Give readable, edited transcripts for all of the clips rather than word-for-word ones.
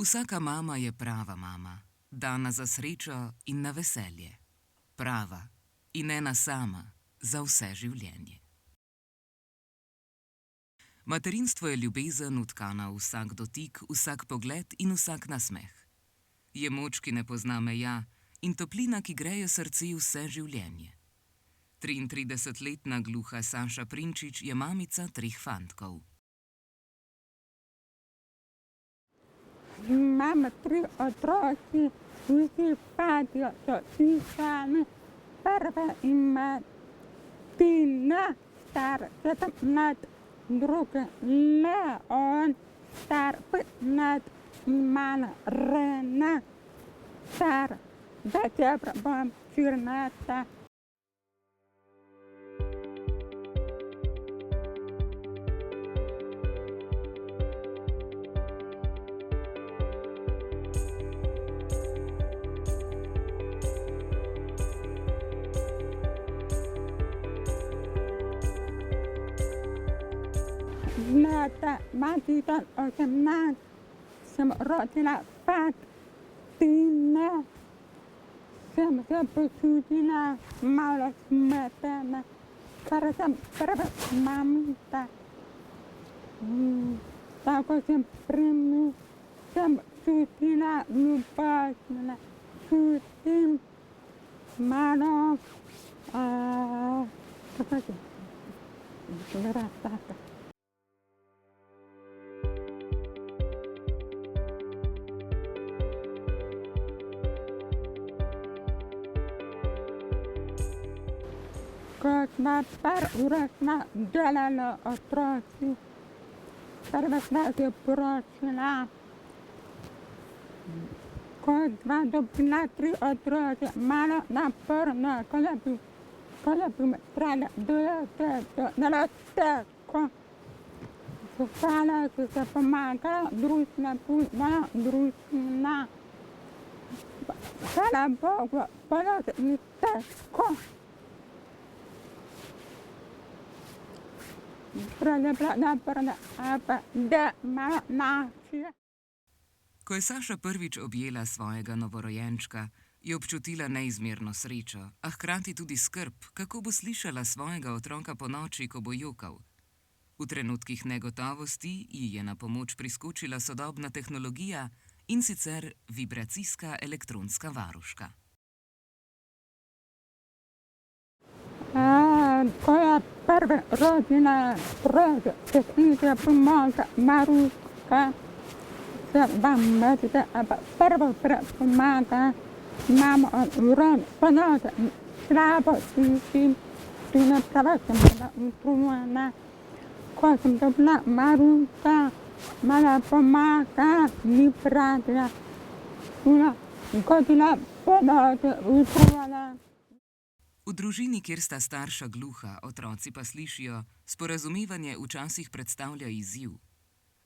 Vsaka mama je prava mama, dana za srečo in na veselje. Prava in ena sama za vse življenje. Materinstvo je ljubezen, utkana v vsak dotik, vsak pogled in vsak nasmeh. Je moč, ki ne pozna meja, in toplina, ki greje srce vse življenje. 33-letna gluha Saša Prinčič je mamica 3 fantkov. Imam 3 otroci, vsi fantje so pisani. Prva ima Tina, star 17, druga Leon, star 15, imam Rena, star decembra bom 14. Leta 2018 sem rodila Tina. Sem se počutila malo smetana, ker sem prva mamica. Tako sem sem čutila ljubezen, čutim malo, kako je, tako. Ko smo prvi delali otroci, prva sva se poročila. Ko sva dobila 3 otroci, malo naporno, ko je bi me trebala dojeti, zelo težko. Stala so se pomagala, družina. Hvala Bogu, bilo mi težko. Ko je Saša prvič objela svojega novorojenčka, je občutila neizmerno srečo, a hkrati tudi skrb, kako bo slišala svojega otroka ponoči, ko bo jokal. V trenutkih negotovosti ji je na pomoč priskočila sodobna tehnologija, in sicer vibracijska elektronska varuška. Ko je prvi rodila tehnika pomoga Maruška, se vam medite, ampak prvo pomaga, imamo urod, ponoči, slabo slišim, tu ne prava sem bila utrujena. Ko sem dobila Maruška, mala pomaga, ni pratila, godila ponoči, utrujena. V družini, kjer sta starša gluha, otroci pa slišijo, sporazumevanje včasih predstavlja izziv.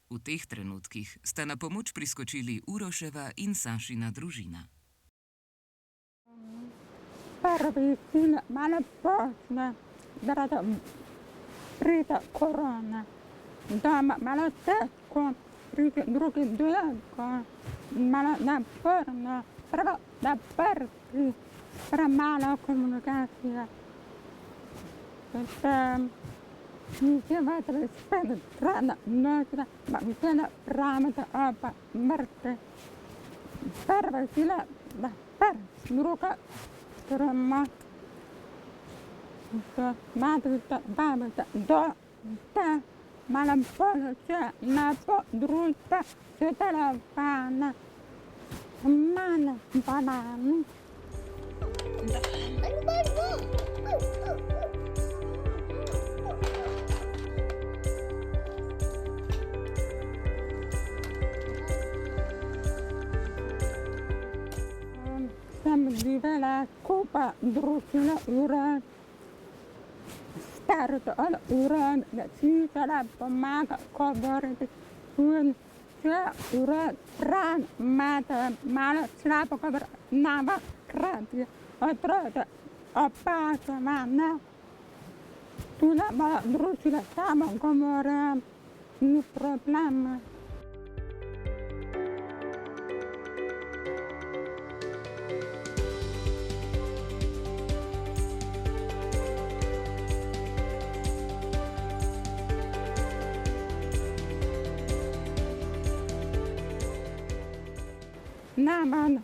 V teh trenutkih sta na pomoč priskočili Uroševa in Sašina družina. Prvi sin malo pozno, zaradi pride korona. Doma malo težko, drugi dolgo, malo naporno, prvo na prvi. Premalo komunikacije. Nisem vedela, spet rana nočna, ma vzela pramete oba mrtve. Prva sila, druga trema. Matrica, babica, ta, malo poloče, na područja, se telefona, mana, banani. Sem živela skupaj, družina urad, starša urad, da slišala pomaga, govoriti, vse urad, stran, mate, malo slabo govor, nama krati, otroci, opažama, ne. Tu nama družina samo govori, ni problema. najmanj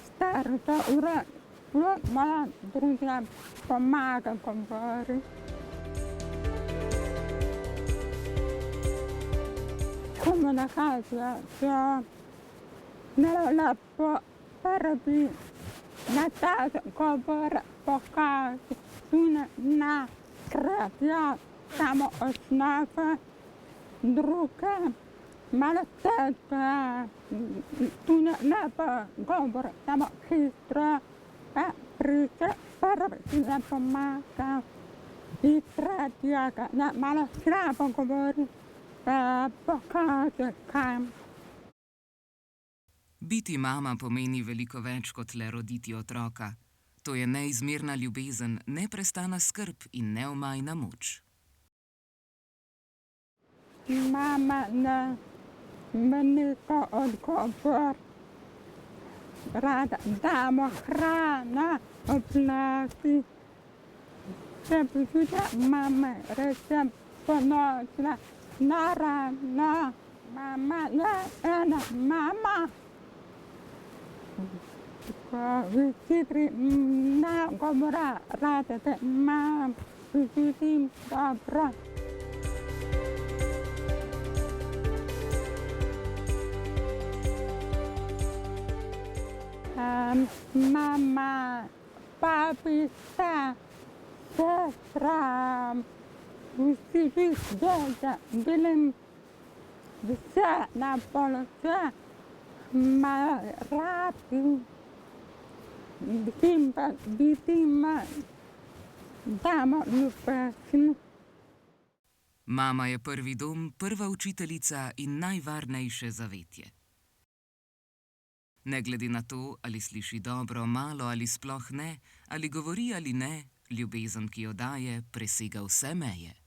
starša ura, moja družina pomaga govori. Komunikacija se ne lepo prvi na ta govor pokaže tudi na kratja samo osnove, druge malo težko, tudi ne pa govor, samo hitro, priče prvi si ne pomaga i tretjega malo slabo govori, pokaže kam. Biti mama pomeni veliko več kot le roditi otroka. To je neizmerna ljubezen, neprestana skrb in neomajna moč. Mama ne veliko odgovor. Rada damo hrana, oblaci. Se počutia mama, recem ponosna, naravno. Mama je ena mama. Ko vsi ne govora, rada te imam, počutim dobro. Mama, babica, sestra, vsi djeca, bilim vse na položaj, me radi, vidim, damo ljubezen. Mama je prvi dom, prva učiteljica in najvarnejše zavetje. Ne glede na to, ali sliši dobro, malo ali sploh ne, ali govori ali ne, ljubezen, ki jo daje, presega vse meje.